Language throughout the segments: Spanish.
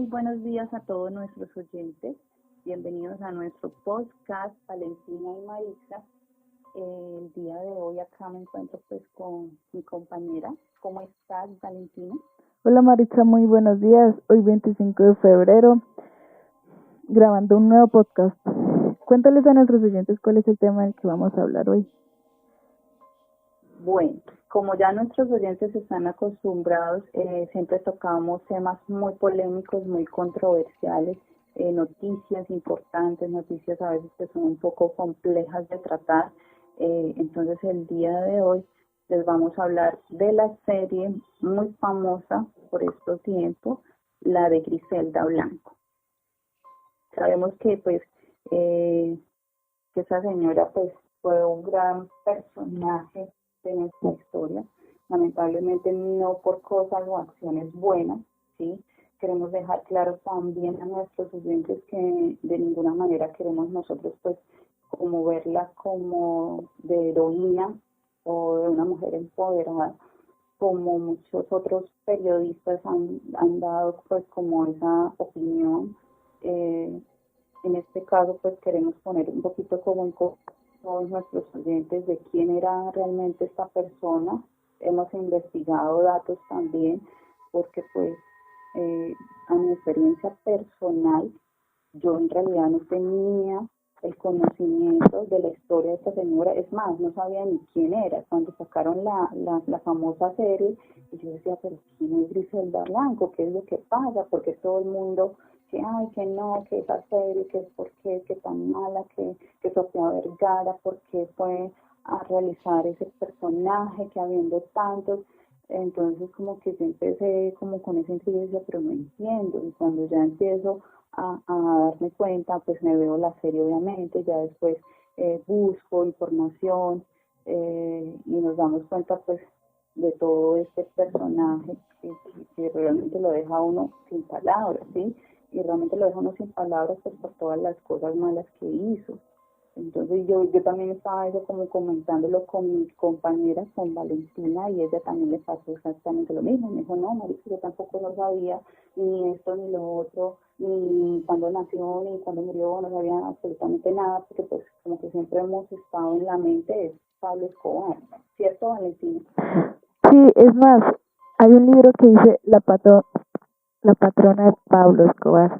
Muy buenos días a todos nuestros oyentes. Bienvenidos a nuestro podcast Valentina y Marisa. El día de hoy acá me encuentro pues con mi compañera. ¿Cómo estás, Valentina? Hola Maritza, muy buenos días. Hoy 25 de febrero, grabando un nuevo podcast. Cuéntales a nuestros oyentes cuál es el tema del que vamos a hablar hoy. Bueno, como ya nuestros oyentes están acostumbrados, siempre tocamos temas muy polémicos, muy controversiales, noticias importantes, noticias a veces que son un poco complejas de tratar. Entonces el día de hoy les vamos a hablar de la serie muy famosa por estos tiempos, la de Griselda Blanco. Sabemos que que esa señora pues fue un gran personaje de nuestra historia, lamentablemente no por cosas o acciones buenas, ¿sí? Queremos dejar claro también a nuestros oyentes que de ninguna manera queremos nosotros pues como verla como de heroína o de una mujer empoderada, como muchos otros periodistas han dado pues como esa opinión. En este caso pues queremos poner un poquito como en todos nuestros oyentes de quién era realmente esta persona. Hemos investigado datos también porque pues a mi experiencia personal yo en realidad no tenía el conocimiento de la historia de esta señora, es más, no sabía ni quién era. Cuando sacaron la famosa serie, y yo decía, pero ¿quién es Griselda Blanco? ¿Qué es lo que pasa? Porque todo el mundo, que ay, que no, que esa serie, que es por qué, que tan mala, que Sofía Vergara, por qué fue a realizar ese personaje, que habiendo tantos. Entonces como que yo empecé como con esa intriga y decía, pero no entiendo. Y cuando ya empiezo a darme cuenta, pues me veo la serie obviamente, ya después busco información y nos damos cuenta pues de todo este personaje que realmente lo deja uno sin palabras, ¿sí? Y realmente lo deja uno sin palabras pues por todas las cosas malas que hizo. Entonces yo también estaba eso como comentándolo con mis compañeras, con Valentina, y ella también le pasó exactamente lo mismo. Me dijo, no, Marisa, yo tampoco no sabía ni esto ni lo otro, ni cuándo nació, ni cuándo murió, no sabía absolutamente nada, porque pues como que siempre hemos estado en la mente de Pablo Escobar, ¿cierto, Valentina? Sí, es más, hay un libro que dice La patrona de Pablo Escobar.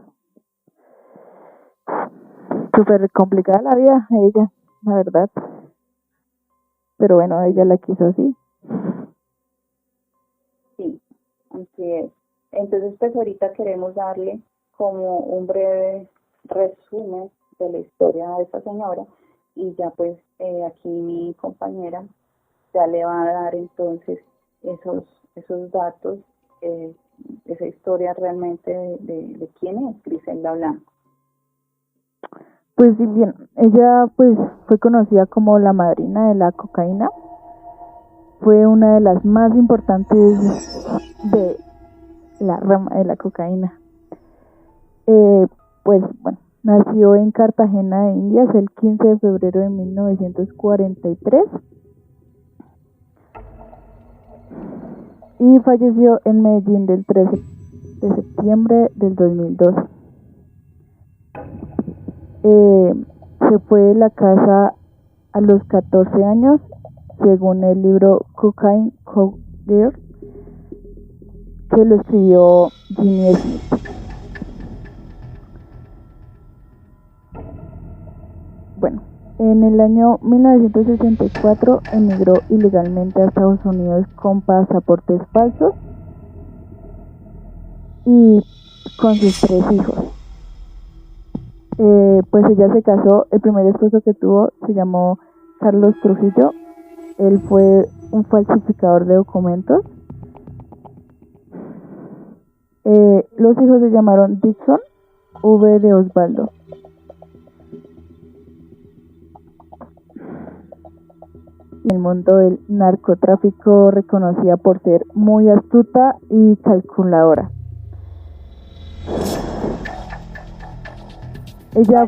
Súper complicada la vida de ella, la verdad. Pero bueno, ella la quiso así. Sí, así es. Entonces, pues ahorita queremos darle como un breve resumen de la historia de esta señora y ya pues aquí mi compañera ya le va a dar entonces esos datos, esa historia realmente de quién es Griselda Blanco. Pues sí, bien, ella pues fue conocida como la madrina de la cocaína. Fue una de las más importantes de la rama de la cocaína. Pues bueno, nació en Cartagena de Indias el 15 de febrero de 1943 y falleció en Medellín del 13 de septiembre del 2002. Se fue de la casa a los 14 años, según el libro Cocaine Cowgirl, que lo escribió Jimmy Smith. Bueno, en el año 1964 emigró ilegalmente a Estados Unidos con pasaportes falsos y con sus 3 hijos. Pues ella se casó, el primer esposo que tuvo se llamó Carlos Trujillo. Él fue un falsificador de documentos. Los hijos se llamaron Dixon, V de Osvaldo. En el mundo del narcotráfico reconocida por ser muy astuta y calculadora. Ella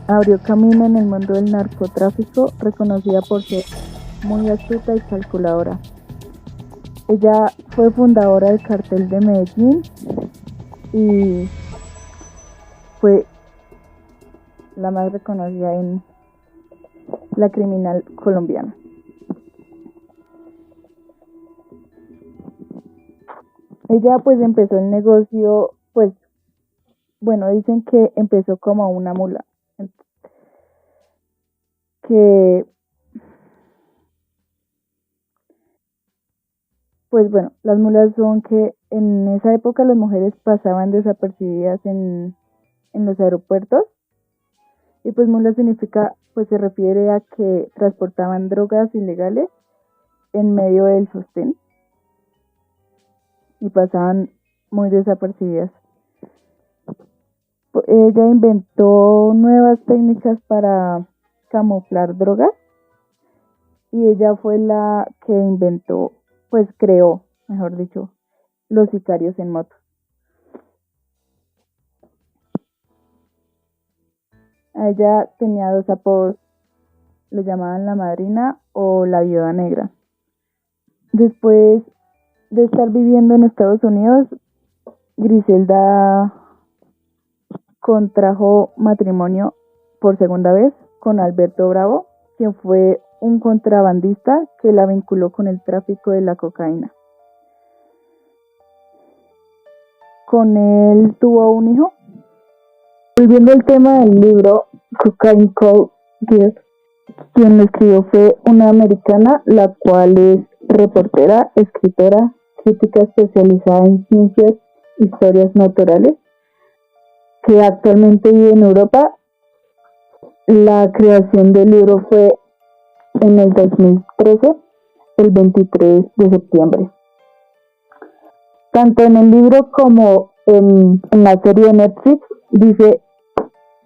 abrió camino en el mundo del narcotráfico, reconocida por ser muy astuta y calculadora. Ella fue fundadora del Cartel de Medellín y fue la más reconocida en la criminal colombiana. Ella pues empezó el negocio, pues bueno, dicen que empezó como una mula, que pues bueno, las mulas son que en esa época las mujeres pasaban desapercibidas en los aeropuertos, y pues mula significa, pues se refiere a que transportaban drogas ilegales en medio del sostén y pasaban muy desapercibidas. Ella inventó nuevas técnicas para camuflar drogas, y ella fue la que inventó, pues creó, mejor dicho, los sicarios en moto. Ella tenía 2 apodos, le llamaban la madrina o la viuda negra. Después de estar viviendo en Estados Unidos, Griselda contrajo matrimonio por segunda vez con Alberto Bravo, quien fue un contrabandista que la vinculó con el tráfico de la cocaína. Con él tuvo un hijo. Volviendo al tema del libro, Cocaine Code Geass, quien lo escribió fue una americana, la cual es reportera, escritora, crítica especializada en ciencias, historias naturales, que actualmente vive en Europa. La creación del libro fue en el 2013, el 23 de septiembre. Tanto en el libro como en la serie de Netflix dice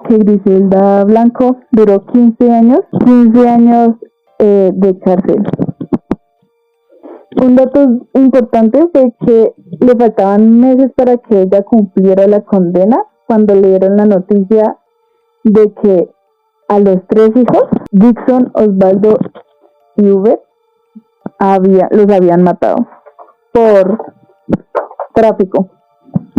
que Griselda Blanco duró 15 años de cárcel. Un dato importante fue que le faltaban meses para que ella cumpliera la condena cuando le dieron la noticia de que a los 3 hijos, Dixon, Osvaldo y Hubert, los habían matado por tráfico,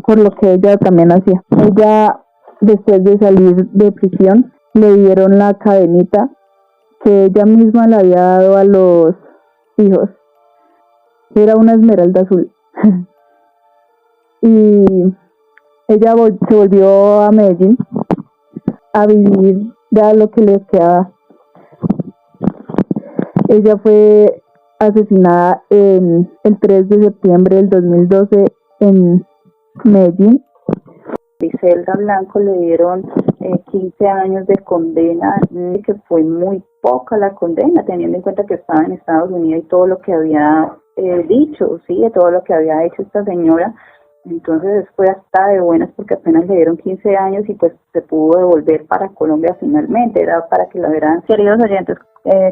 por lo que ella también hacía. Ella, después de salir de prisión, le dieron la cadenita que ella misma le había dado a los hijos. Era una esmeralda azul. Y ella se volvió a Medellín a vivir ya lo que les quedaba. Ella fue asesinada el 3 de septiembre del 2012 en Medellín. Griselda Blanco le dieron 15 años de condena, que fue muy poca la condena, teniendo en cuenta que estaba en Estados Unidos y todo lo que había dicho, sí, de todo lo que había hecho esta señora. Entonces fue hasta de buenas porque apenas le dieron 15 años y pues se pudo devolver para Colombia finalmente. Era para que la verán. Queridos oyentes,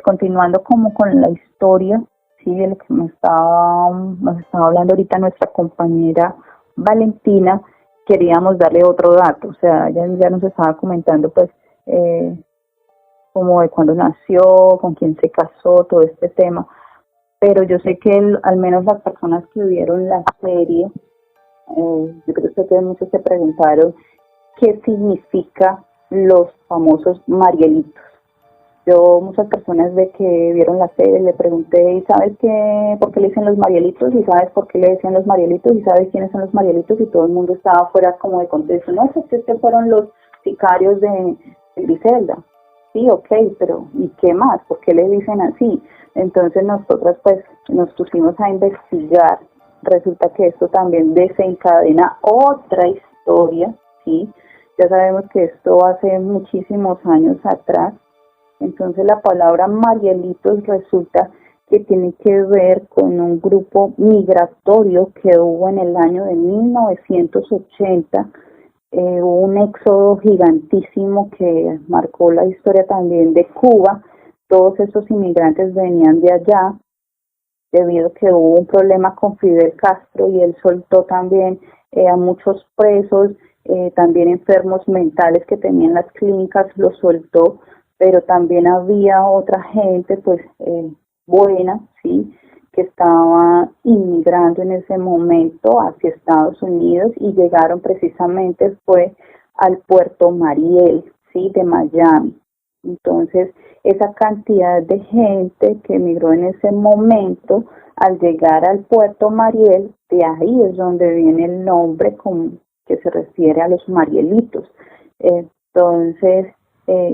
continuando como con la historia, sí, de lo que nos estaba hablando ahorita nuestra compañera Valentina, queríamos darle otro dato. O sea, ella ya nos estaba comentando pues como de cuándo nació, con quién se casó, todo este tema. Pero yo sé que al menos las personas que vieron la serie, yo creo que muchos se preguntaron qué significa los famosos Marielitos. Yo, muchas personas de que vieron la serie, le pregunté, ¿y sabes por qué le dicen los Marielitos? ¿Y sabes por qué le decían los Marielitos? ¿Y sabes quiénes son los Marielitos? Y todo el mundo estaba fuera como de contexto. No, estos fueron los sicarios de Griselda. Sí, ok, pero ¿y qué más? ¿Por qué le dicen así? Entonces nosotras pues nos pusimos a investigar. Resulta que esto también desencadena otra historia, ¿sí? Ya sabemos que esto hace muchísimos años atrás. Entonces la palabra Marielitos resulta que tiene que ver con un grupo migratorio que hubo en el año de 1980. Hubo un éxodo gigantísimo que marcó la historia también de Cuba. Todos esos inmigrantes venían de allá debido a que hubo un problema con Fidel Castro y él soltó también a muchos presos, también enfermos mentales que tenían las clínicas, los soltó, pero también había otra gente pues buena, ¿sí?, que estaba inmigrando en ese momento hacia Estados Unidos y llegaron precisamente fue al puerto Mariel, ¿sí? De Miami. Entonces, esa cantidad de gente que emigró en ese momento, al llegar al puerto Mariel, de ahí es donde viene el nombre que se refiere a los marielitos. Entonces,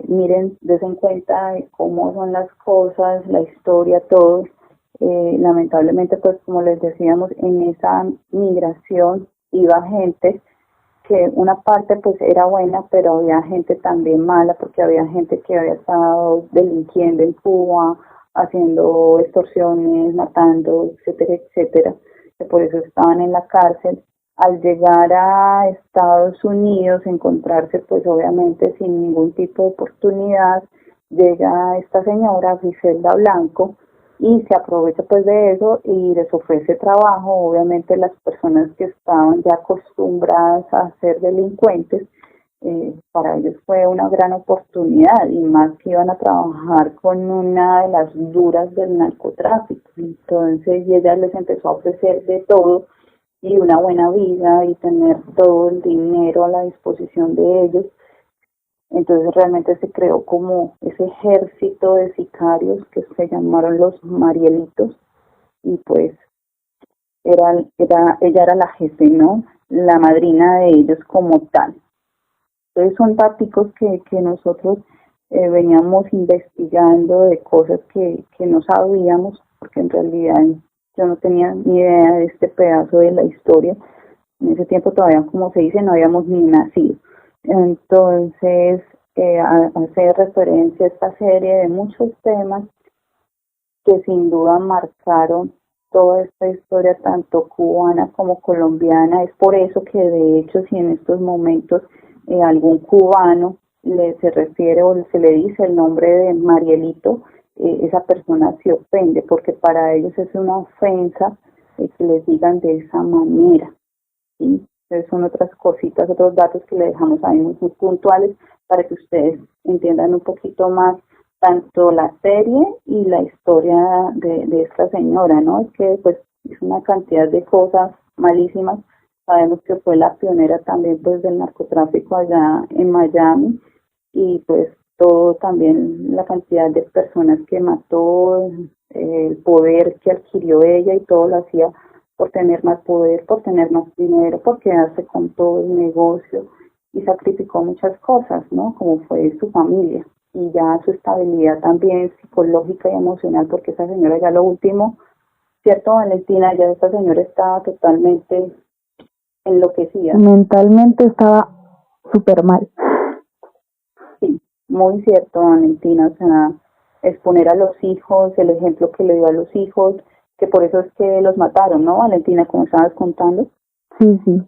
miren, des en cuenta de cómo son las cosas, la historia, todo. Lamentablemente, pues como les decíamos, en esa migración iba gente que una parte pues era buena, pero había gente también mala, porque había gente que había estado delinquiendo en Cuba, haciendo extorsiones, matando, etcétera, etcétera, que por eso estaban en la cárcel. Al llegar a Estados Unidos, encontrarse pues obviamente sin ningún tipo de oportunidad, llega esta señora Griselda Blanco y se aprovecha pues de eso y les ofrece trabajo. Obviamente las personas que estaban ya acostumbradas a ser delincuentes, para ellos fue una gran oportunidad, y más que iban a trabajar con una de las duras del narcotráfico. Entonces y ella les empezó a ofrecer de todo y una buena vida y tener todo el dinero a la disposición de ellos. Entonces realmente se creó como ese ejército de sicarios que se llamaron los Marielitos, y pues ella era la jefe, ¿no? La madrina de ellos como tal. Entonces son tácticos que nosotros veníamos investigando de cosas que no sabíamos, porque en realidad yo no tenía ni idea de este pedazo de la historia. En ese tiempo todavía, como se dice, no habíamos ni nacido. Entonces, hace referencia a esta serie de muchos temas que sin duda marcaron toda esta historia, tanto cubana como colombiana. Es por eso que de hecho, si en estos momentos algún cubano se refiere o se le dice el nombre de Marielito, esa persona se ofende, porque para ellos es una ofensa que les digan de esa manera, ¿sí? Entonces son otras cositas, otros datos que le dejamos ahí muy puntuales para que ustedes entiendan un poquito más tanto la serie y la historia de esta señora, ¿no? Es que pues hizo una cantidad de cosas malísimas. Sabemos que fue la pionera también pues del narcotráfico allá en Miami, y pues todo también, la cantidad de personas que mató, el poder que adquirió ella, y todo lo hacía por tener más poder, por tener más dinero, por quedarse con todo el negocio, y sacrificó muchas cosas, ¿no? Como fue su familia y ya su estabilidad también psicológica y emocional, porque esa señora ya lo último, ¿cierto, Valentina? Ya esta señora estaba totalmente enloquecida. Mentalmente estaba súper mal. Sí, muy cierto, Valentina. O sea, exponer a los hijos, el ejemplo que le dio a los hijos, que por eso es que los mataron, ¿no, Valentina? Como estabas contando. Sí, sí.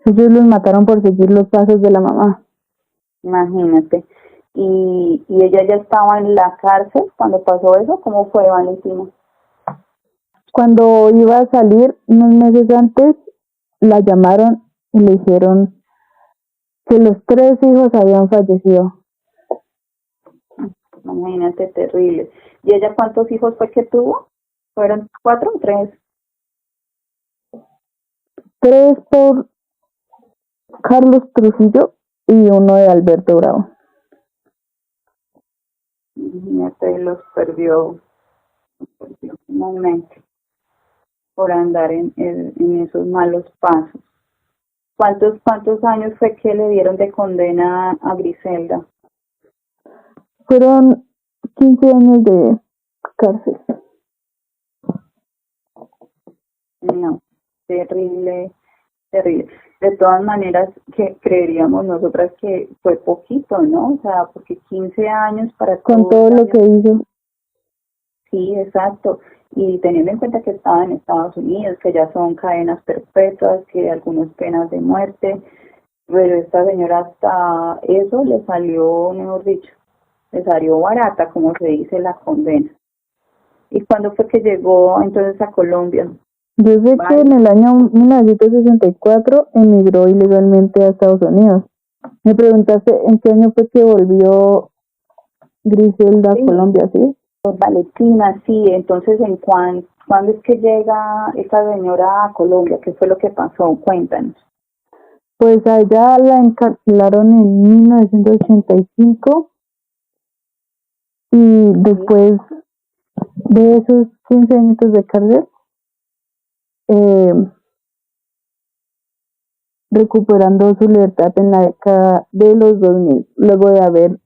Ellos los mataron por seguir los pasos de la mamá. Imagínate. Y ella ya estaba en la cárcel cuando pasó eso. ¿Cómo fue, Valentina? Cuando iba a salir, unos meses antes, la llamaron y le dijeron que los 3 hijos habían fallecido. Imagínate, terrible. ¿Y ella cuántos hijos fue que tuvo? ¿Fueron 4 o 3? 3 por Carlos Trujillo y 1 de Alberto Bravo. Imagínate, los perdió finalmente por andar en esos malos pasos. ¿Cuántos años fue que le dieron de condena a Griselda? Fueron 15 años de cárcel. No, terrible, terrible. De todas maneras, que creeríamos nosotras que fue poquito, ¿no? O sea, porque 15 años para con todo lo que hizo. Sí, exacto. Y teniendo en cuenta que estaba en Estados Unidos, que ya son cadenas perpetuas, que algunas penas de muerte, pero esta señora hasta eso le salió, mejor dicho, le salió barata, como se dice, la condena. ¿Y cuándo fue que llegó entonces a Colombia? Yo sé que en el año 1964 emigró ilegalmente a Estados Unidos. Me preguntaste en qué año fue que volvió Griselda a Colombia, ¿sí? Valentina, sí. Entonces, ¿Cuándo es que llega esta señora a Colombia? ¿Qué fue lo que pasó? Cuéntanos. Pues a ella la encarcelaron en 1985 y después de esos 15 años de cárcel, eh, recuperando su libertad en la década de los 2000, luego de haber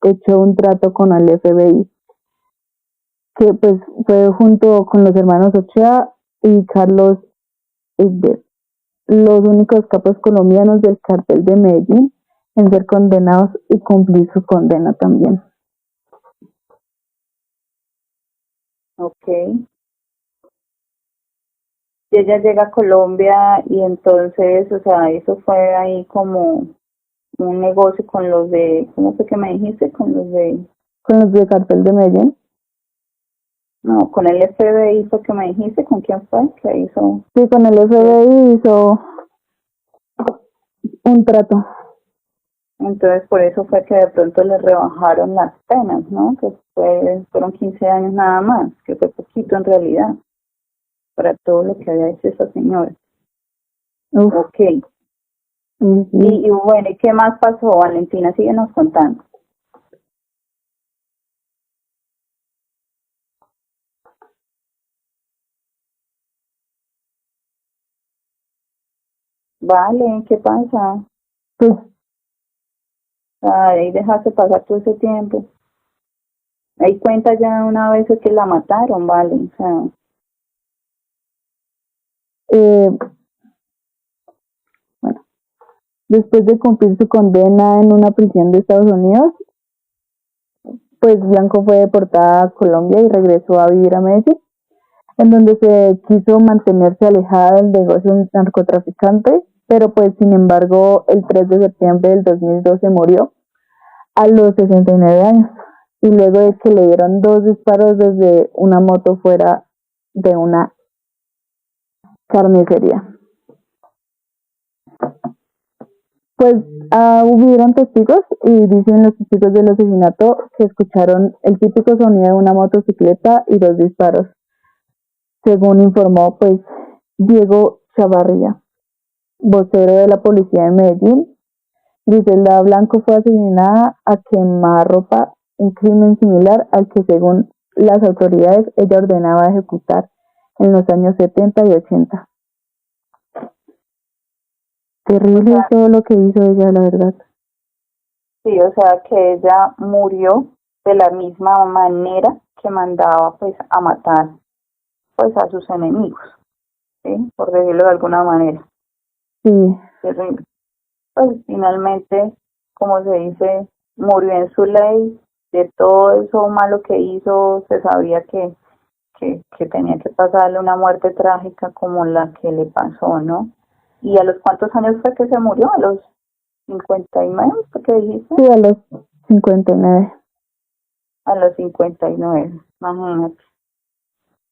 hecho un trato con el FBI, que pues fue junto con los hermanos Ochoa y Carlos Egbert, los únicos capos colombianos del cartel de Medellín en ser condenados y cumplir su condena también. Ok. Y ella llega a Colombia y entonces, o sea, eso fue ahí como un negocio con los de, ¿cómo fue que me dijiste? Con los de cartel de Medellín. No, con el FBI fue que me dijiste, ¿con quién fue? ¿Qué hizo? Sí, con el FBI hizo un trato. Entonces por eso fue que de pronto le rebajaron las penas, ¿no? Que fueron 15 años nada más, que fue poquito en realidad, para todo lo que había hecho esa señora. Uf. Ok. Y bueno, ¿y qué más pasó, Valentina? Síguenos contando. Vale, ¿qué pasa? Pues, ahí dejaste pasar todo ese tiempo. Ahí cuenta ya una vez que la mataron, vale, o sea. Bueno, después de cumplir su condena en una prisión de Estados Unidos, pues Blanco fue deportada a Colombia y regresó a vivir a Medellín, en donde se quiso mantenerse alejada del negocio narcotraficante, pero pues sin embargo el 3 de septiembre del 2012 murió a los 69 años, y luego de que le dieron 2 disparos desde una moto fuera de una carnicería. Pues hubieron testigos y dicen los testigos del asesinato que escucharon el típico sonido de una motocicleta y 2 disparos, según informó pues Diego Chavarría, vocero de la policía de Medellín. Griselda Blanco fue asesinada a quemarropa, un crimen similar al que según las autoridades ella ordenaba ejecutar en los años 70 y 80. Terrible todo lo que hizo ella, la verdad. Sí, o sea que ella murió de la misma manera que mandaba pues a matar pues a sus enemigos, ¿sí? Por decirlo de alguna manera. Sí. Terrible. Pues finalmente, como se dice, murió en su ley. De todo eso malo que hizo, se sabía que tenía que pasarle una muerte trágica como la que le pasó, ¿no? ¿Y a los cuántos años fue que se murió? ¿A los 59? ¿Qué dijiste? Sí, a los 59. A los 59, imagínate.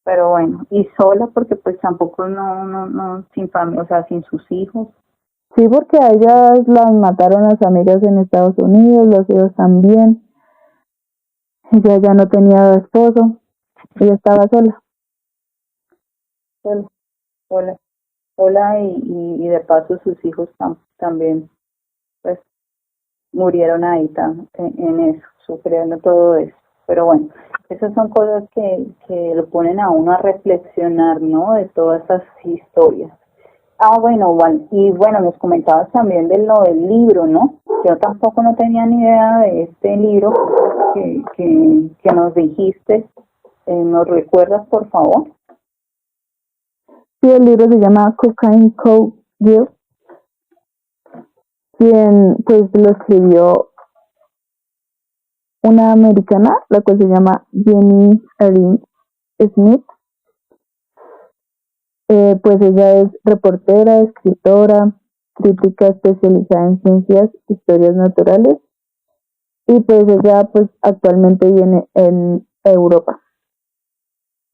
Pero bueno, y sola porque pues tampoco no, sin familia, o sea, sin sus hijos. Sí, porque a ellas las mataron las amigas en Estados Unidos, los hijos también. Ella ya no tenía esposo, ella estaba sola. Sola y de paso sus hijos también pues murieron ahí en eso, sufriendo todo eso. Pero bueno, esas son cosas que lo ponen a uno a reflexionar, ¿no? De todas esas historias. Bueno, y bueno, nos comentabas también de lo del libro, ¿no? Yo tampoco no tenía ni idea de este libro que nos dijiste. ¿Nos recuerdas, por favor? Sí, el libro se llama Cocaine Code, quien pues lo escribió una americana, la cual se llama Jenny Erin Smith. Pues ella es reportera, escritora, crítica especializada en ciencias, historias naturales, y pues ella pues actualmente vive en Europa.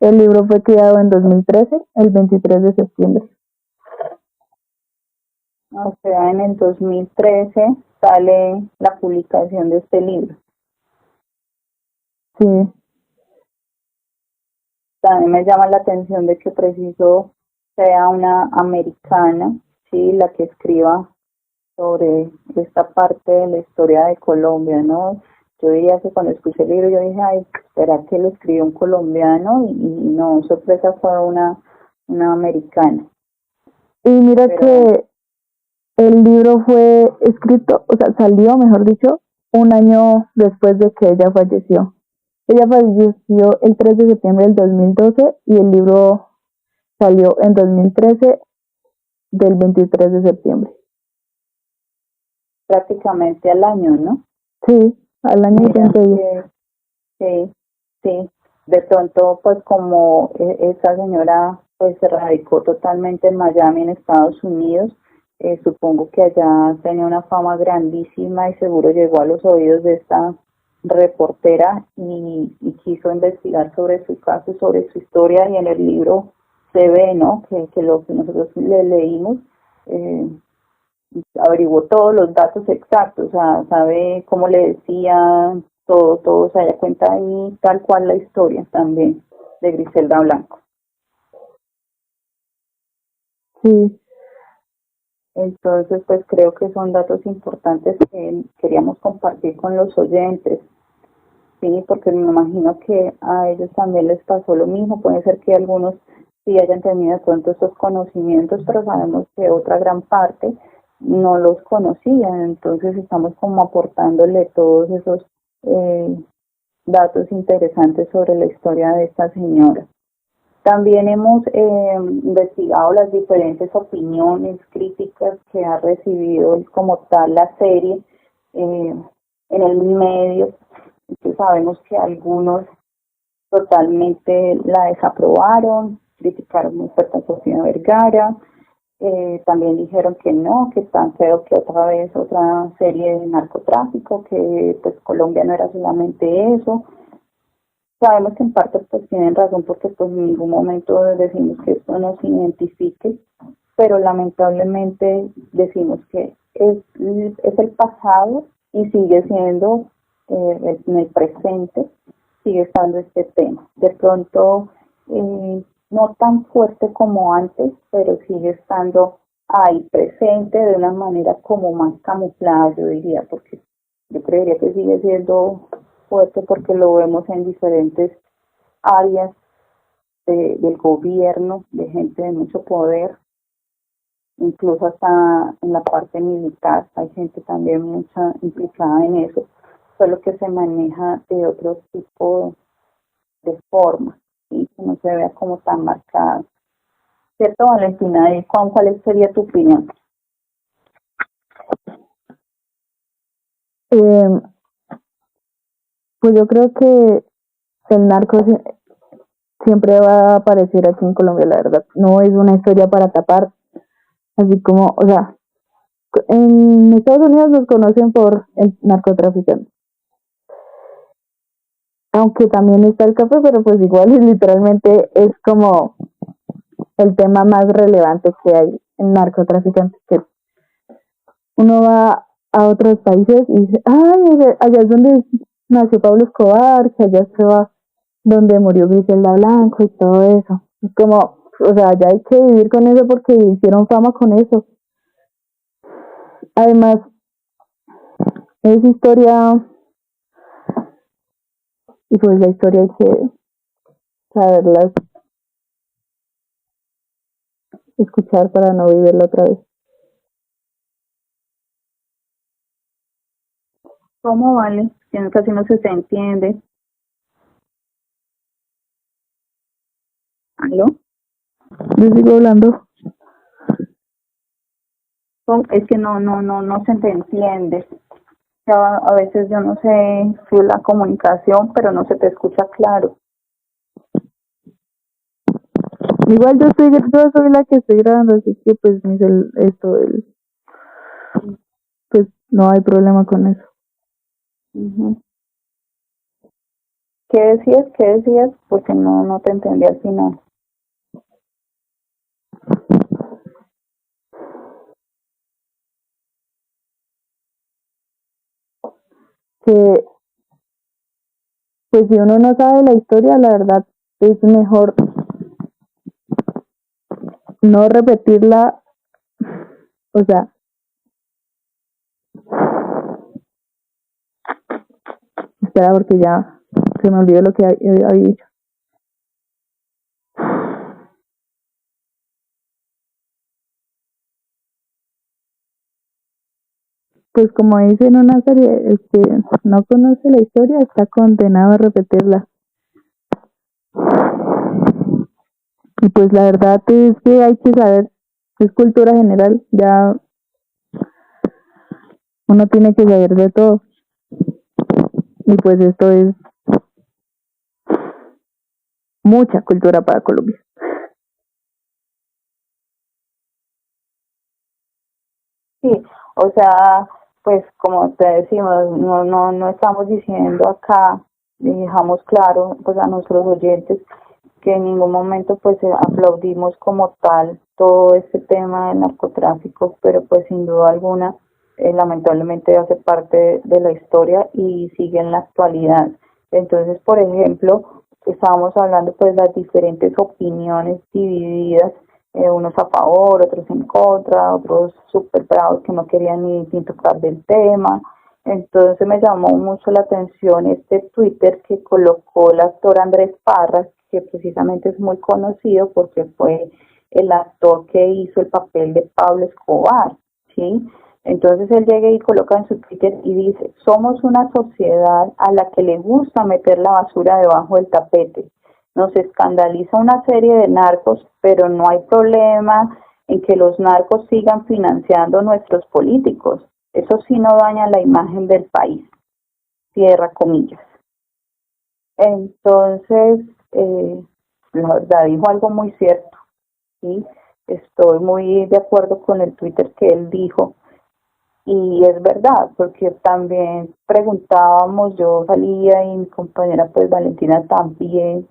El libro fue creado en 2013, el 23 de septiembre. O sea, en el 2013 sale la publicación de este libro. Sí. también me llama la atención de que preciso sea una americana, sí, la que escriba sobre esta parte de la historia de Colombia, ¿no? Yo diría que cuando escuché el libro yo dije, ay, ¿será que lo escribió un colombiano? Y no, sorpresa fue una americana. Y mira Pero que el libro fue escrito, o sea, salió, mejor dicho, un año después de que ella falleció. Ella falleció el 3 de septiembre del 2012 y el libro salió en 2013 del 23 de septiembre. prácticamente al año, ¿no? Sí, al año y Mira 30 días. que sí, sí. De pronto, pues como esa señora pues se radicó totalmente en Miami, en Estados Unidos, supongo que allá tenía una fama grandísima y seguro llegó a los oídos de esta reportera y quiso investigar sobre su caso, sobre su historia y en el libro se ve, ¿no? Que lo que nosotros le leímos eh, averiguó todos los datos exactos, o sea, sabe cómo le decía todo, o sea, ella cuenta ahí tal cual la historia también de Griselda Blanco. Sí, Entonces, pues creo que son datos importantes que queríamos compartir con los oyentes, sí, porque me imagino que a ellos también les pasó lo mismo, puede ser que algunos sí hayan tenido de pronto esos conocimientos, pero sabemos que otra gran parte no los conocían, entonces estamos como aportándole todos esos eh, datos interesantes sobre la historia de esta señora. También hemos investigado las diferentes opiniones, críticas que ha recibido como tal la serie en el medio. Entonces sabemos que algunos totalmente la desaprobaron, criticaron muy fuerte a Sofía Vergara, también dijeron que no, que tan feo que otra vez otra serie de narcotráfico, que pues Colombia no era solamente eso. Sabemos que en parte pues tienen razón porque pues en ningún momento decimos que esto nos identifique, pero lamentablemente decimos que es el pasado y sigue siendo en el presente, sigue estando este tema. De pronto no tan fuerte como antes, pero sigue estando ahí presente de una manera como más camuflada, yo diría, porque yo creería que sigue siendo fuerte porque lo vemos en diferentes áreas del gobierno, de gente de mucho poder, incluso hasta en la parte militar, hay gente también mucha implicada en eso, solo que se maneja de otro tipo de forma, y que no se vea como tan marcada. ¿Cierto, Valentina? ¿Y cuál sería tu opinión? Eh, pues yo creo que el narco siempre va a aparecer aquí en Colombia, la verdad. No es una historia para tapar, así como, o sea, en Estados Unidos nos conocen por el narcotraficante. Aunque también está el café, pero pues igual literalmente es como el tema más relevante que hay en narcotraficante, que uno va a otros países y dice, ay, allá es donde nació Pablo Escobar, que allá se va donde murió Griselda Blanco y todo eso. Es como, o sea, ya hay que vivir con eso porque hicieron fama con eso. Además, es historia, y pues la historia hay que saberla escuchar para no vivirla otra vez. ¿Cómo vale? Que casi no se entiende. ¿Aló? Yo sigo hablando. Es que no se te entiende. Ya, a veces yo no sé si es la comunicación, pero no se te escucha claro. Igual yo soy la que estoy grabando, así que pues pues no hay problema con eso. Uh-huh. ¿Qué decías? ¿Qué decías? Porque no te entendí al final. Que pues si uno no sabe la historia, la verdad es mejor no repetirla, o sea, espera porque ya se me olvidó lo que había dicho. Pues como dice en una serie, el que no conoce la historia está condenado a repetirla. Y pues la verdad es que hay que saber, es cultura general, ya uno tiene que saber de todo. Y pues esto es mucha cultura para Colombia. Sí, o sea, pues como te decimos, no estamos diciendo acá, dejamos claro pues a nuestros oyentes que en ningún momento pues aplaudimos como tal todo este tema del narcotráfico, pero pues sin duda alguna lamentablemente hace parte de la historia y sigue en la actualidad. Entonces, por ejemplo, estábamos hablando pues las diferentes opiniones divididas, unos a favor, otros en contra, otros súper bravos que no querían ni tocar del tema. Entonces me llamó mucho la atención este Twitter que colocó el actor Andrés Parra, que precisamente es muy conocido porque fue el actor que hizo el papel de Pablo Escobar, ¿sí? Entonces él llega y coloca en su Twitter y dice, somos una sociedad a la que le gusta meter la basura debajo del tapete. Nos escandaliza una serie de narcos, pero no hay problema en que los narcos sigan financiando a nuestros políticos. Eso sí no daña la imagen del país, cierra comillas. Entonces, la verdad, dijo algo muy cierto, ¿sí? Estoy muy de acuerdo con el Twitter que él dijo. Y es verdad, porque también preguntábamos, yo salía y mi compañera, pues Valentina también,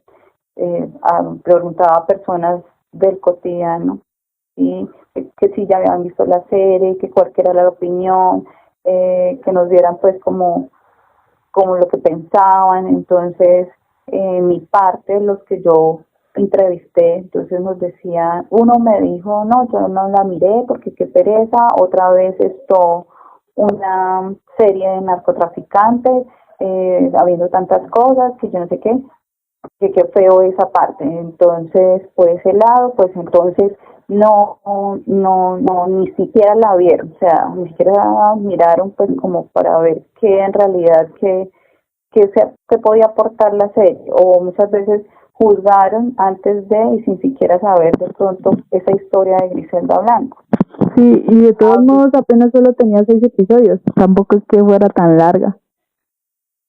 preguntaba a personas del cotidiano, ¿sí? Que si ya habían visto la serie, que cuál era la opinión, que nos dieran pues como lo que pensaban. Entonces, mi parte, los que yo entrevisté, entonces nos decía, uno me dijo, no, yo no la miré porque qué pereza, otra vez esto, una serie de narcotraficantes, habiendo tantas cosas que yo no sé que qué feo esa parte. Entonces, por ese lado, pues entonces ni siquiera la vieron, o sea, ni siquiera miraron pues como para ver qué en realidad, qué podía aportar la serie, o muchas veces juzgaron antes de y sin siquiera saber de pronto esa historia de Griselda Blanco. Sí, y de todos modos apenas solo tenía 6 episodios, tampoco es que fuera tan larga.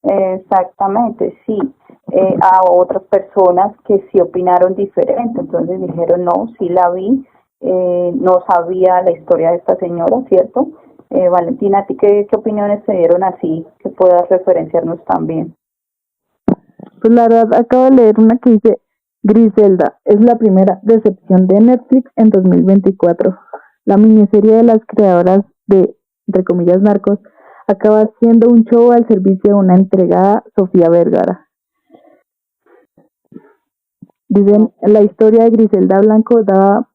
Exactamente, sí. A otras personas que sí opinaron diferente, entonces dijeron, no, sí la vi, no sabía la historia de esta señora, ¿cierto? Valentina, ¿a ti qué opiniones te dieron así que puedas referenciarnos también? Pues la verdad acabo de leer una que dice, Griselda es la primera decepción de Netflix en 2024. La miniserie de las creadoras de, entre comillas, narcos, acaba siendo un show al servicio de una entregada Sofía Vergara. Dicen, la historia de Griselda Blanco daba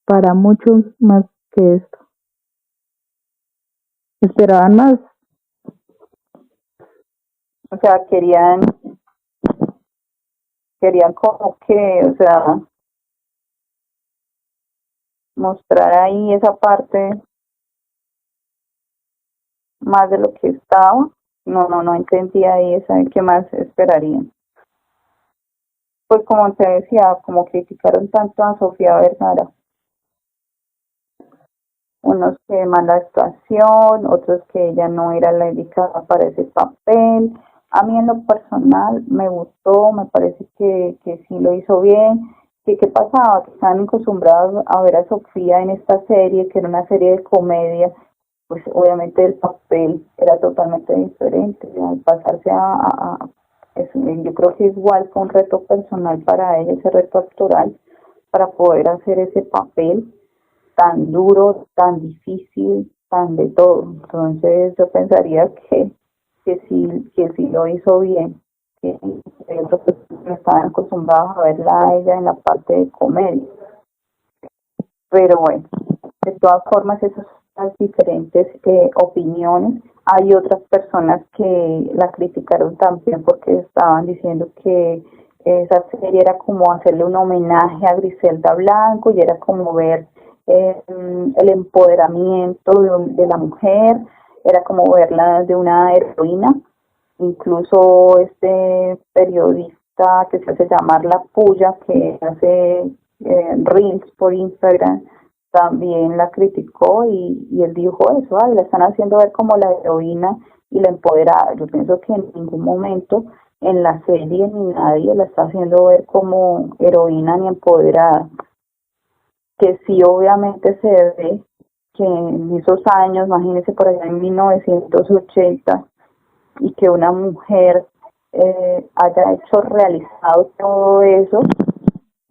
para mucho más que esto. Esperaban más. O sea, querían como que, o sea, mostrar ahí esa parte más de lo que estaba. No entendía ahí esa, qué más esperarían. Pues como te decía, como criticaron tanto a Sofía Vergara, unos que mala actuación, otros que ella no era la indicada para ese papel. A mí en lo personal me gustó, me parece que sí lo hizo bien. ¿Qué pasaba? Que estaban acostumbrados a ver a Sofía en esta serie, que era una serie de comedia, pues obviamente el papel era totalmente diferente. Al pasarse yo creo que igual fue un reto personal para ella, ese reto actoral, para poder hacer ese papel tan duro, tan difícil, tan de todo. Entonces yo pensaría que sí lo hizo bien. Que hay otros estaban acostumbrados a verla a ella en la parte de comedia. Pero bueno, de todas formas, esas son las diferentes opiniones. Hay otras personas que la criticaron también porque estaban diciendo que esa serie era como hacerle un homenaje a Griselda Blanco y era como ver el empoderamiento de la mujer, era como verla de una heroína. Incluso este periodista que se hace llamar La Puya, que hace reels por Instagram, también la criticó y él dijo eso, ay, la están haciendo ver como la heroína y la empoderada. Yo pienso que en ningún momento en la serie ni nadie la está haciendo ver como heroína ni empoderada. Que sí, obviamente se ve que en esos años, imagínense por allá en 1980, y que una mujer haya realizado todo eso,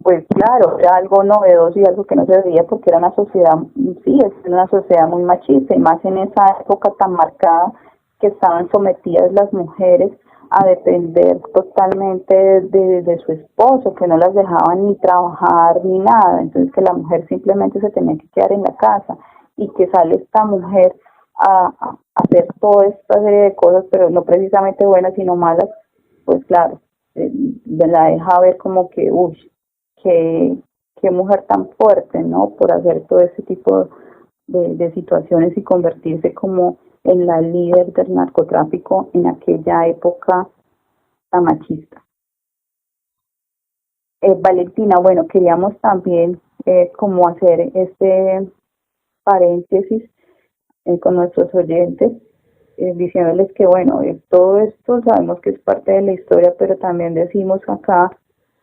pues claro, era algo novedoso y algo que no se veía porque era una sociedad, sí, es una sociedad muy machista, y más en esa época tan marcada que estaban sometidas las mujeres a depender totalmente de su esposo, que no las dejaban ni trabajar ni nada, entonces que la mujer simplemente se tenía que quedar en la casa, y que sale esta mujer a hacer toda esta serie de cosas, pero no precisamente buenas sino malas, pues claro, la deja ver como que, uy, qué mujer tan fuerte, ¿no? Por hacer todo ese tipo de situaciones y convertirse como en la líder del narcotráfico en aquella época tan machista. Valentina, bueno, queríamos también como hacer este paréntesis con nuestros oyentes, diciéndoles que, bueno, todo esto sabemos que es parte de la historia, pero también decimos acá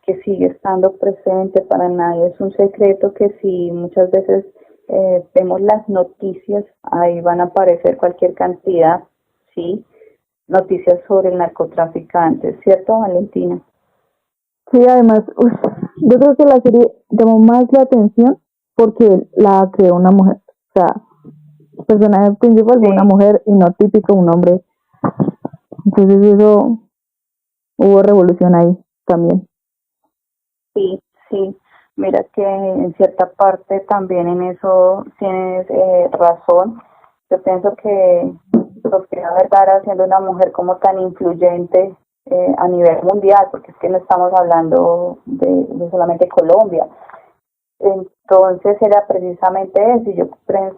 que sigue estando presente, para nadie es un secreto que si muchas veces vemos las noticias, ahí van a aparecer cualquier cantidad, ¿sí? Noticias sobre el narcotraficante, ¿cierto, Valentina? Sí, además, yo creo que la serie llamó más la atención porque la creó una mujer. O sea, el personaje principal fue una mujer y no típico un hombre. Entonces eso, hubo revolución ahí también. Sí, sí. Mira que en cierta parte también en eso tienes razón. Yo pienso que Sofía Vergara, siendo una mujer como tan influyente a nivel mundial, porque es que no estamos hablando de solamente Colombia, entonces era precisamente eso, y yo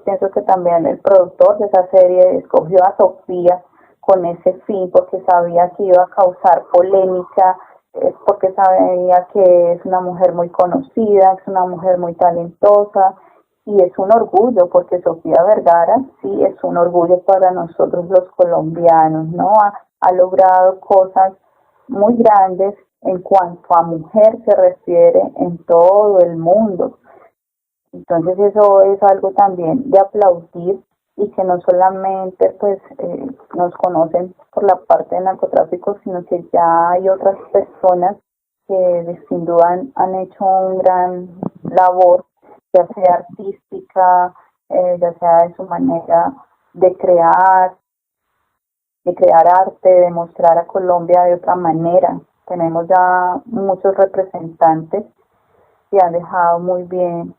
pienso que también el productor de esa serie escogió a Sofía con ese fin, porque sabía que iba a causar polémica, porque sabía que es una mujer muy conocida, es una mujer muy talentosa, y es un orgullo, porque Sofía Vergara sí es un orgullo para nosotros los colombianos, ¿no? Ha logrado cosas muy grandes en cuanto a mujer se refiere en todo el mundo. Entonces eso es algo también de aplaudir, y que no solamente pues nos conocen por la parte del narcotráfico, sino que ya hay otras personas que sin duda han hecho un gran labor, ya sea artística, ya sea de su manera de crear arte, de mostrar a Colombia de otra manera. Tenemos ya muchos representantes que han dejado muy bien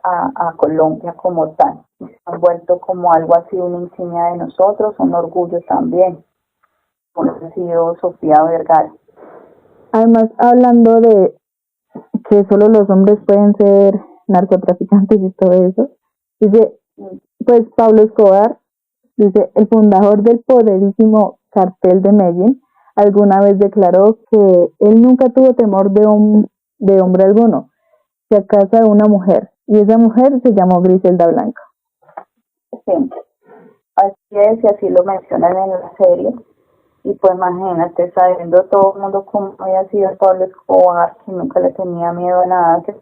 a Colombia como tal. Y se han vuelto como algo así, una insignia de nosotros, un orgullo también, como ha sido Sofía Vergara. Además, hablando de que solo los hombres pueden ser narcotraficantes y todo eso, dice, pues Pablo Escobar, dice, el fundador del poderísimo cartel de Medellín, alguna vez declaró que él nunca tuvo temor de hombre alguno, se a casa de una mujer, y esa mujer se llamó Griselda Blanco. Sí, así es, y así lo mencionan en la serie. Y pues imagínate, sabiendo todo el mundo cómo había sido Pablo Escobar, que nunca le tenía miedo a nada, que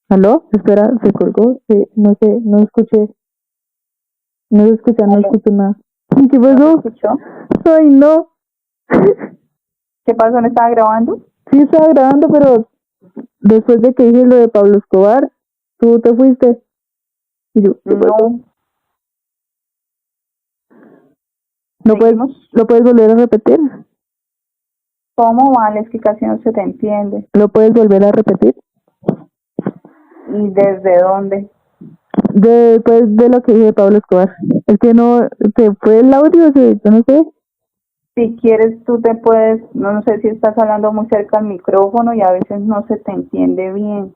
¿Aló? Espera, se colgó, no sé, no escuché, no se escucha, no escucho nada. ¿Qué pasó? ¿escuchó? Ay, no. ¿Qué pasó? ¿No estaba grabando? Sí, estaba grabando, pero después de que dije lo de Pablo Escobar, tú te fuiste. Y yo, No. ¿Lo puedes volver a repetir? ¿Cómo vale? Es que casi no se te entiende. ¿Lo puedes volver a repetir? ¿Y desde dónde? Después de lo que dije de Pablo Escobar. Es que no, se fue el audio, yo no sé. Si quieres, tú te puedes, no sé si estás hablando muy cerca al micrófono y a veces no se te entiende bien.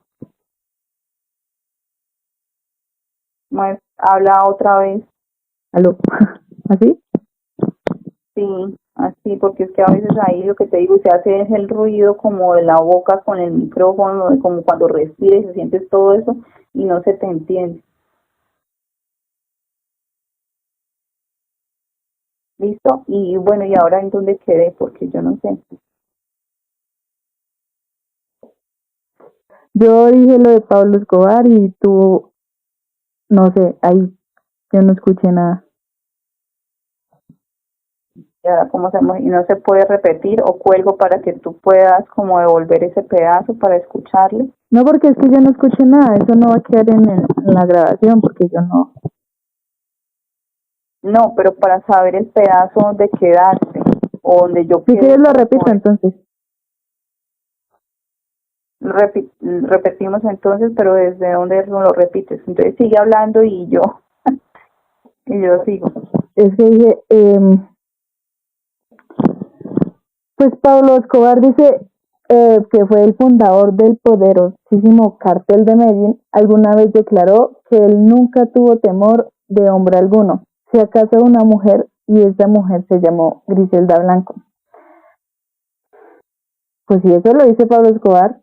Habla otra vez. ¿Aló? ¿Así? Sí, así, porque es que a veces ahí lo que te digo, se hace es el ruido como de la boca con el micrófono, como cuando respiras y sientes todo eso y no se te entiende. ¿Listo? Y bueno, ¿y ahora en dónde quedé? Porque yo no sé. Yo dije lo de Pablo Escobar y tú, no sé, ahí yo no escuché nada. Y ahora cómo hacemos, y no se puede repetir o cuelgo para que tú puedas como devolver ese pedazo para escucharle. No, porque es que yo no escuché nada, eso no va a quedar en la grabación porque yo no. No, pero para saber el pedazo donde quedaste o donde yo Si quedé. quieres lo repito entonces. Repetimos entonces, pero desde donde lo repites. Entonces sigue hablando y yo y yo sigo. Es que dije, pues Pablo Escobar dice que fue el fundador del poderosísimo cártel de Medellín. Alguna vez declaró que él nunca tuvo temor de hombre alguno, si acaso una mujer, y esa mujer se llamó Griselda Blanco. Pues si eso lo dice Pablo Escobar.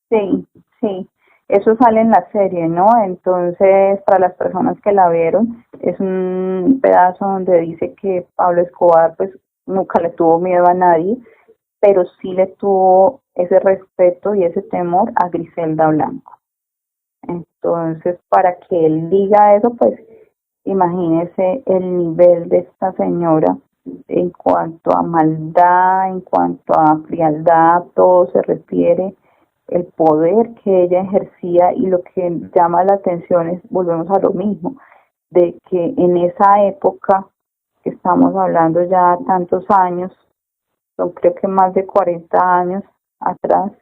Sí, sí. Eso sale en la serie, ¿no? Entonces, para las personas que la vieron, es un pedazo donde dice que Pablo Escobar, pues, nunca le tuvo miedo a nadie, pero sí le tuvo ese respeto y ese temor a Griselda Blanco. Entonces, para que él diga eso, pues, imagínese el nivel de esta señora en cuanto a maldad, en cuanto a frialdad, todo se refiere, el poder que ella ejercía y lo que llama la atención es, volvemos a lo mismo, de que en esa época, que estamos hablando ya tantos años, son creo que más de 40 años atrás,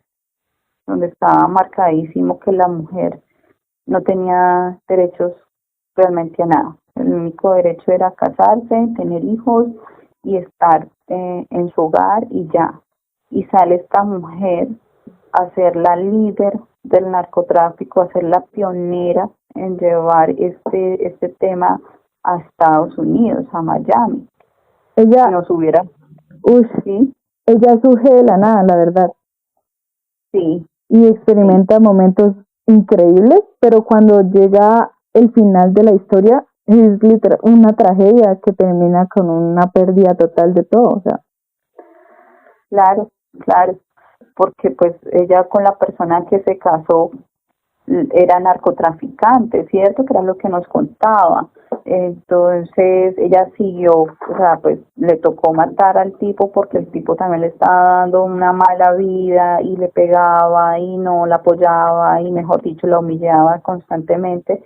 donde estaba marcadísimo que la mujer no tenía derechos realmente a nada. El único derecho era casarse, tener hijos y estar en su hogar y ya. Y sale esta mujer a ser la líder del narcotráfico, a ser la pionera en llevar este tema a Estados Unidos, a Miami. Ella nos hubiera... ¿sí? Ella surge de la nada, la verdad. Sí. Y experimenta momentos increíbles, pero cuando llega el final de la historia es literal una tragedia que termina con una pérdida total de todo, o sea. Claro, claro, porque pues ella con la persona que se casó era narcotraficante, ¿cierto? Que era lo que nos contaba. Entonces ella siguió, o sea, pues le tocó matar al tipo porque el tipo también le estaba dando una mala vida y le pegaba y no la apoyaba y mejor dicho la humillaba constantemente.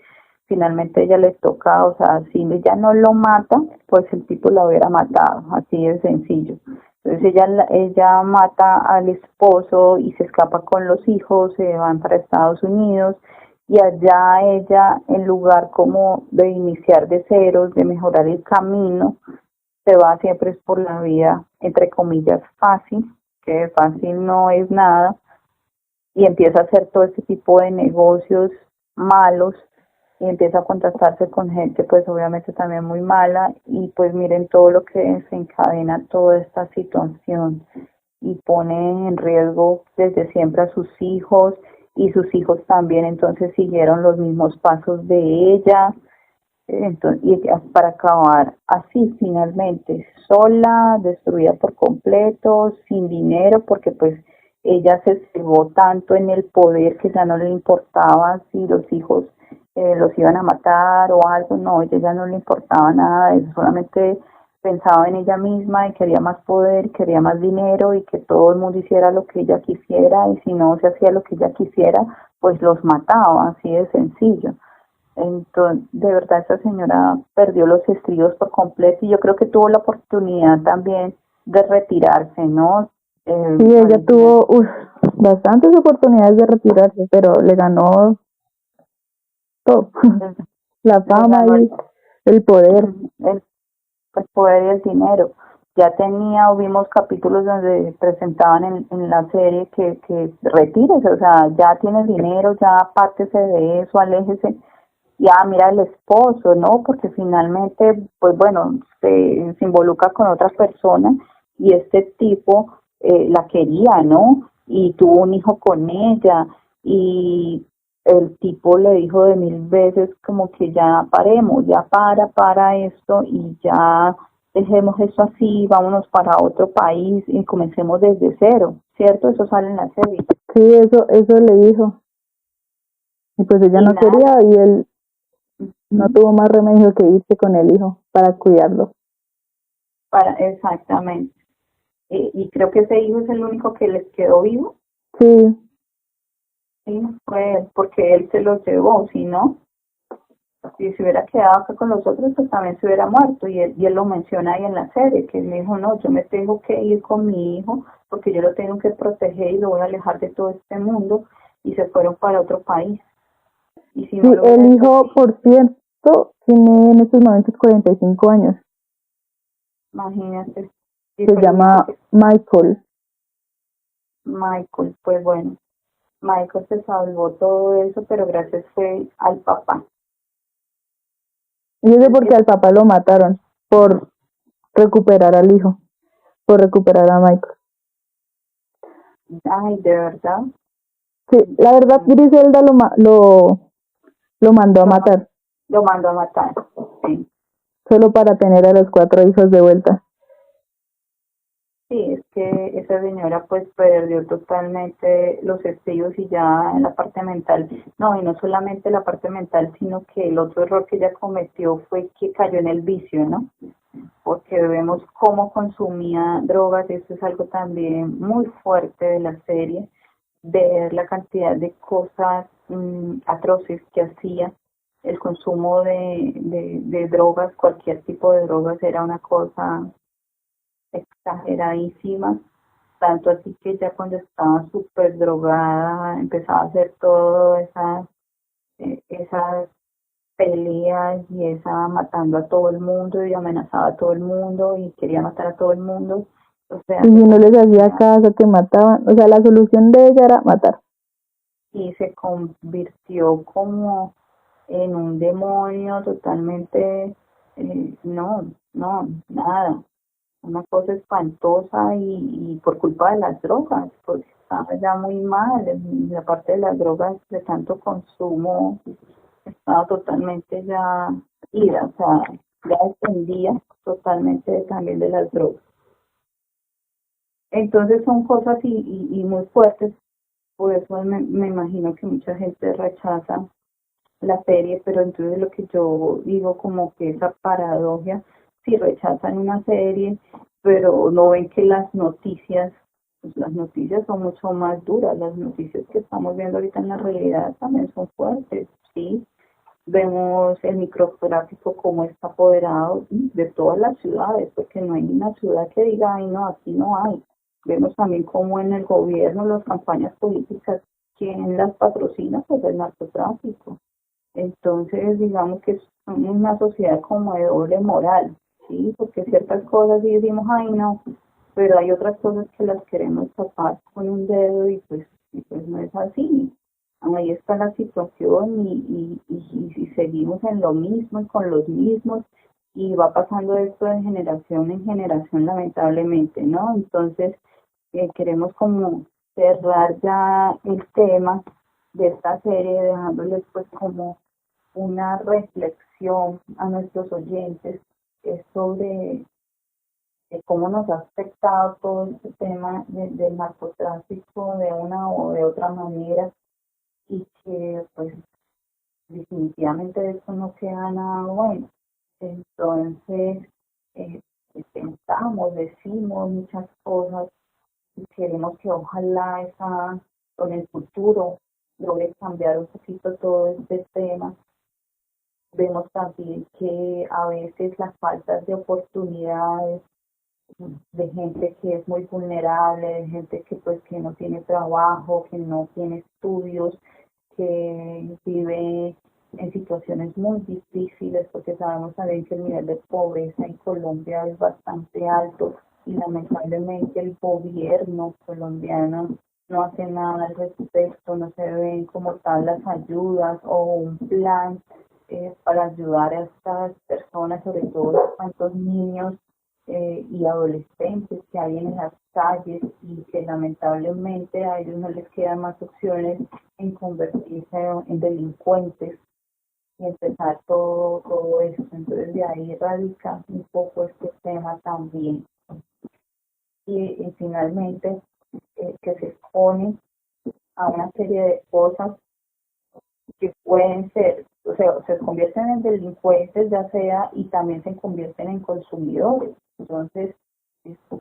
Finalmente ella le toca, o sea, si ella no lo mata, pues el tipo la hubiera matado, así de sencillo. Entonces ella mata al esposo y se escapa con los hijos, se van para Estados Unidos y allá ella, en lugar como de iniciar de ceros, de mejorar el camino, se va siempre por la vida, entre comillas, fácil, que fácil no es nada, y empieza a hacer todo este tipo de negocios malos y empieza a contactarse con gente pues obviamente también muy mala y pues miren todo lo que desencadena toda esta situación y pone en riesgo desde siempre a sus hijos y sus hijos también entonces siguieron los mismos pasos de ella. Entonces, y para acabar así finalmente, sola, destruida por completo, sin dinero, porque pues ella se cegó tanto en el poder que ya no le importaba si los hijos los iban a matar o algo, no, ella ya no le importaba nada de eso, solamente pensaba en ella misma y quería más poder, quería más dinero y que todo el mundo hiciera lo que ella quisiera y si no se hacía lo que ella quisiera, pues los mataba, así de sencillo. Entonces, de verdad, esa señora perdió los estribos por completo y yo creo que tuvo la oportunidad también de retirarse, ¿no? Sí, ella tuvo bastantes oportunidades de retirarse, pero le ganó todo. La fama y el poder. El poder y el dinero. Ya tenía, o vimos capítulos donde presentaban en la serie que retírese, o sea, ya tienes dinero, ya apártese de eso, aléjese, ya mira el esposo, ¿no? Porque finalmente, pues bueno, se involucra con otra persona y este tipo la quería, ¿no? Y tuvo un hijo con ella y el tipo le dijo de mil veces como que ya paremos, ya para esto y ya dejemos eso así, vámonos para otro país y comencemos desde cero, ¿cierto? Eso sale en la serie. Sí, eso le dijo. Y pues ella no quería y él no tuvo más remedio que irse con el hijo para cuidarlo. Exactamente. Y creo que ese hijo es el único que les quedó vivo. Sí. Sí, pues porque él se lo llevó, si no, si se hubiera quedado acá con los otros, pues también se hubiera muerto. Y él lo menciona ahí en la serie, que él me dijo, no, yo me tengo que ir con mi hijo porque yo lo tengo que proteger y lo voy a alejar de todo este mundo. Y se fueron para otro país. Y si no sí, el hijo, por cierto, tiene en estos momentos 45 años. Imagínate. Se llama Michael. Michael, pues bueno, Michael se salvó todo eso, pero gracias fue al papá. Y eso porque al papá lo mataron por recuperar al hijo, por recuperar a Michael. Ay, ¿de verdad? Sí, la verdad Griselda lo mandó a matar. Lo mandó a matar, sí. Solo para tener a los 4 hijos de vuelta. Sí, es que esa señora pues perdió totalmente los estribos y ya en la parte mental, no, y no solamente la parte mental, sino que el otro error que ella cometió fue que cayó en el vicio, ¿no? Porque vemos cómo consumía drogas, y esto es algo también muy fuerte de la serie, ver la cantidad de cosas atroces que hacía, el consumo de drogas, cualquier tipo de drogas era una cosa exageradísima, tanto así que ya cuando estaba súper drogada empezaba a hacer todas esas peleas y esa matando a todo el mundo y amenazaba a todo el mundo y quería matar a todo el mundo. O sea, y si no les hacía caso, que mataban. O sea, la solución de ella era matar. Y se convirtió como en un demonio totalmente, no, nada. Una cosa espantosa y por culpa de las drogas, porque estaba ya muy mal, la parte de las drogas de tanto consumo estaba totalmente ya ida, o sea, ya dependía totalmente también de las drogas. Entonces son cosas y muy fuertes, por eso me imagino que mucha gente rechaza la serie, pero entonces lo que yo digo como que esa paradoja, si rechazan una serie, pero no ven que las noticias, pues las noticias son mucho más duras, las noticias que estamos viendo ahorita en la realidad también son fuertes, ¿sí? Vemos el microtráfico como está apoderado de todas las ciudades, porque no hay una ciudad que diga, ay no, aquí no hay. Vemos también como en el gobierno, las campañas políticas, ¿quién las patrocina? Pues el narcotráfico. Entonces, digamos que es una sociedad como de doble moral, ¿sí? Porque ciertas cosas sí decimos, ay, no, pero hay otras cosas que las queremos tapar con un dedo y pues no es así. Ahí está la situación y seguimos en lo mismo y con los mismos y va pasando esto de generación en generación lamentablemente, ¿no? Entonces, queremos como cerrar ya el tema de esta serie dejándoles pues como una reflexión a nuestros oyentes sobre cómo nos ha afectado todo este tema del narcotráfico de una o de otra manera y que pues definitivamente de eso no queda nada bueno. Entonces, pensamos, decimos muchas cosas y queremos que ojalá en el futuro logre cambiar un poquito todo este tema. Vemos también que a veces las faltas de oportunidades de gente que es muy vulnerable, de gente que pues que no tiene trabajo, que no tiene estudios, que vive en situaciones muy difíciles, porque sabemos también que el nivel de pobreza en Colombia es bastante alto y lamentablemente el gobierno colombiano no hace nada al respecto, no se ven como tal las ayudas o un plan para ayudar a estas personas, sobre todo a estos niños y adolescentes que hay en las calles y que lamentablemente a ellos no les quedan más opciones en convertirse en delincuentes y empezar todo eso. Entonces de ahí radica un poco este tema también. Y finalmente que se expone a una serie de cosas que pueden ser, o sea, se convierten en delincuentes ya sea y también se convierten en consumidores. Entonces,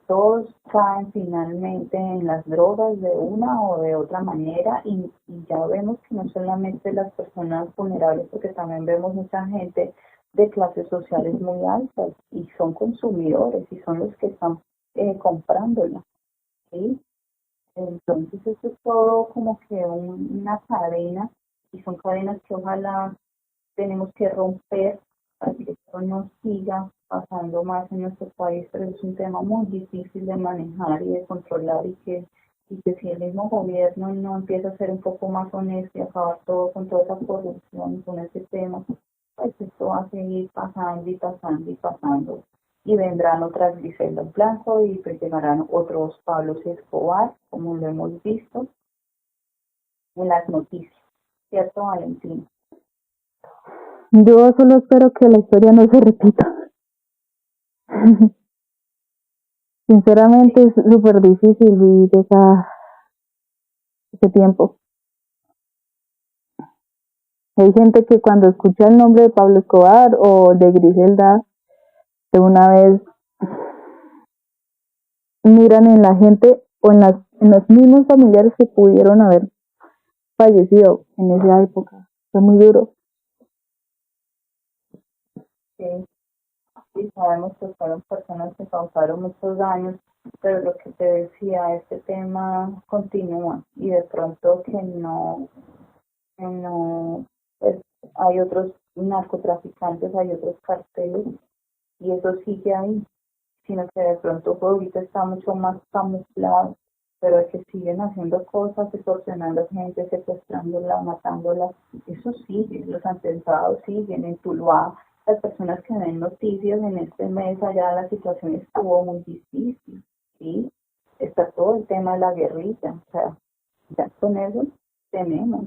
todos caen finalmente en las drogas de una o de otra manera y ya vemos que no solamente las personas vulnerables, porque también vemos mucha gente de clases sociales muy altas y son consumidores y son los que están comprándola, ¿sí? Entonces eso es todo como que una cadena y son cadenas que ojalá tenemos que romper para que esto no siga pasando más en nuestro país, pero es un tema muy difícil de manejar y de controlar y que si el mismo gobierno no empieza a ser un poco más honesto y acabar todo con toda esa corrupción, con ese tema, pues esto va a seguir pasando y pasando y pasando. Y vendrán otras Griselda Blanco y pues llegarán otros Pablo Escobar, como lo hemos visto en las noticias, ¿cierto, Valentín? Yo solo espero que la historia no se repita. Sinceramente es súper difícil vivir ese tiempo. Hay gente que cuando escucha el nombre de Pablo Escobar o de Griselda, de una vez miran en la gente o en los mismos familiares que pudieron haber fallecido en esa época. Fue muy duro. Sí, sí, sabemos que fueron personas que causaron muchos daños, pero lo que te decía, este tema continúa y de pronto que no, pues hay otros narcotraficantes, hay otros carteles y eso sigue ahí, sino que de pronto pues, ahorita está mucho más camuflado, pero es que siguen haciendo cosas, extorsionando gente, secuestrándola, matándola, eso sigue, los atentados siguen en Tuluá, las personas que ven noticias en este mes allá la situación estuvo muy difícil, ¿sí? Está todo el tema de la guerrilla, o sea, ya con eso tenemos.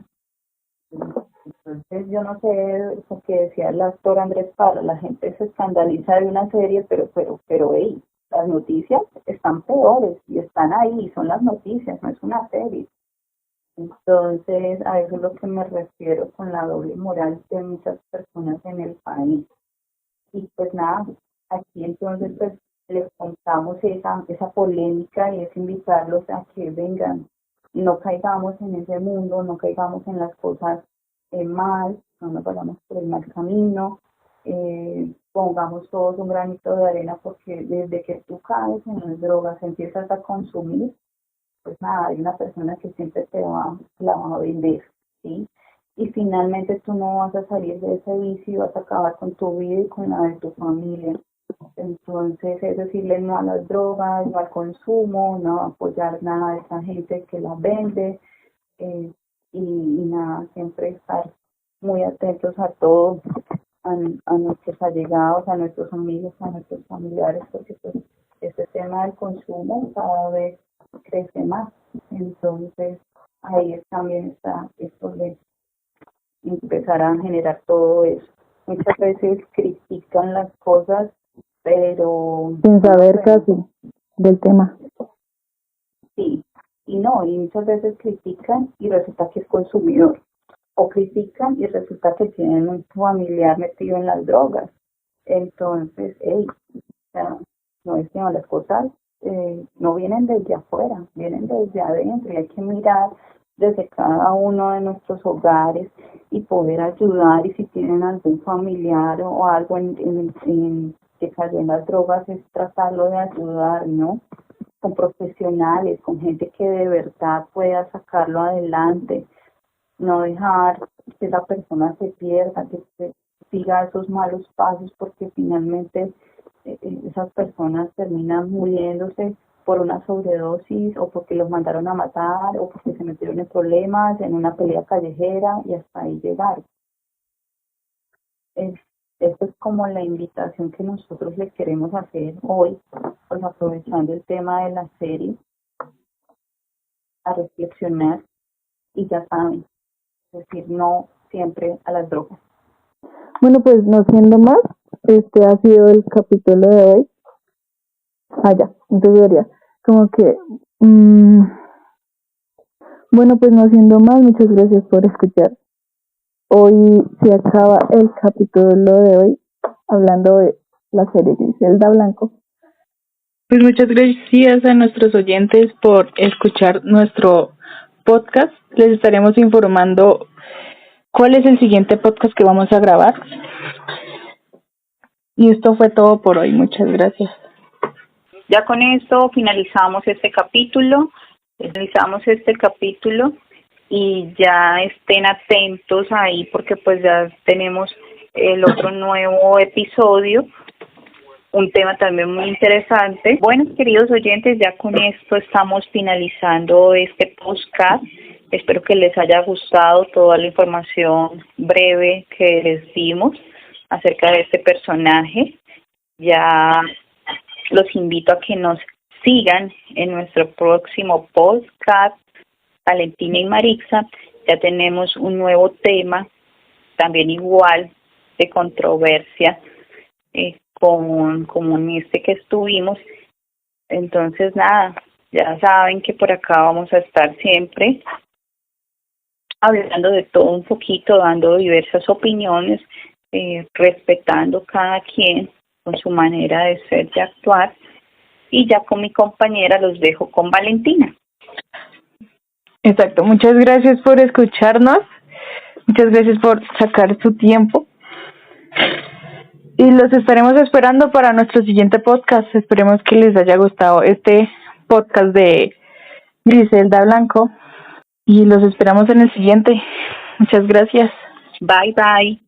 Entonces yo no sé lo que decía el actor Andrés Parra, la gente se escandaliza de una serie, pero hey, las noticias están peores y están ahí, son las noticias, no es una serie. Entonces a eso es lo que me refiero con la doble moral de muchas personas en el país. Y pues nada, aquí entonces pues les contamos esa polémica y es invitarlos a que vengan, no caigamos en ese mundo, no caigamos en las cosas mal, no nos vayamos por el mal camino, pongamos todos un granito de arena porque desde que tú caes en las drogas, empiezas a consumir, pues nada, hay una persona que siempre la va a vender, ¿sí? Y finalmente tú no vas a salir de ese vicio y vas a acabar con tu vida y con la de tu familia. Entonces es decirle no a las drogas, no al consumo, no apoyar nada de esa gente que las vende eh, y nada, siempre estar muy atentos a todo, a nuestros allegados, a nuestros amigos, a nuestros familiares, porque pues este tema del consumo cada vez crece más. Entonces ahí también está esto de empezar a generar todo eso. Muchas veces critican las cosas, pero sin saber casi del tema. sí, y no, y muchas veces critican y resulta que es consumidor, o critican y resulta que tienen un familiar metido en las drogas. Entonces, hey, o sea, no es que no, las cosas no vienen desde afuera, vienen desde adentro y hay que mirar desde cada uno de nuestros hogares y poder ayudar, y si tienen algún familiar o algo que cayó en las drogas, es tratarlo de ayudar, ¿no? Con profesionales, con gente que de verdad pueda sacarlo adelante, no dejar que la persona se pierda, que se siga esos malos pasos, porque finalmente esas personas terminan muriéndose por una sobredosis o porque los mandaron a matar o porque se metieron en problemas, en una pelea callejera y hasta ahí llegaron. Esto es como la invitación que nosotros les queremos hacer hoy, pues aprovechando el tema de la serie, a reflexionar y ya saben, decir no siempre a las drogas. Bueno, pues no siendo más, este ha sido el capítulo de hoy. Ya, entonces diría, como que, bueno, pues no siendo más, muchas gracias por escuchar. Hoy se acaba el capítulo de hoy, hablando de la serie Griselda Blanco. Pues muchas gracias a nuestros oyentes por escuchar nuestro podcast. Les estaremos informando cuál es el siguiente podcast que vamos a grabar. Y esto fue todo por hoy. Muchas gracias. Ya con esto finalizamos este capítulo. Y ya estén atentos ahí porque pues ya tenemos el otro nuevo episodio, un tema también muy interesante. Bueno, queridos oyentes, ya con esto estamos finalizando este podcast. Espero que les haya gustado toda la información breve que les dimos acerca de este personaje. Ya los invito a que nos sigan en nuestro próximo podcast, Valentina y Marixa. Ya tenemos un nuevo tema, también igual de controversia, como en este que estuvimos. Entonces, nada, ya saben que por acá vamos a estar siempre hablando de todo un poquito, dando diversas opiniones, respetando cada quien con su manera de ser y actuar. Y ya con mi compañera los dejo con Valentina. Exacto, muchas gracias por escucharnos, muchas gracias por sacar su tiempo y los estaremos esperando para nuestro siguiente podcast. Esperemos que les haya gustado este podcast de Griselda Blanco y los esperamos en el siguiente. Muchas gracias. Bye, bye.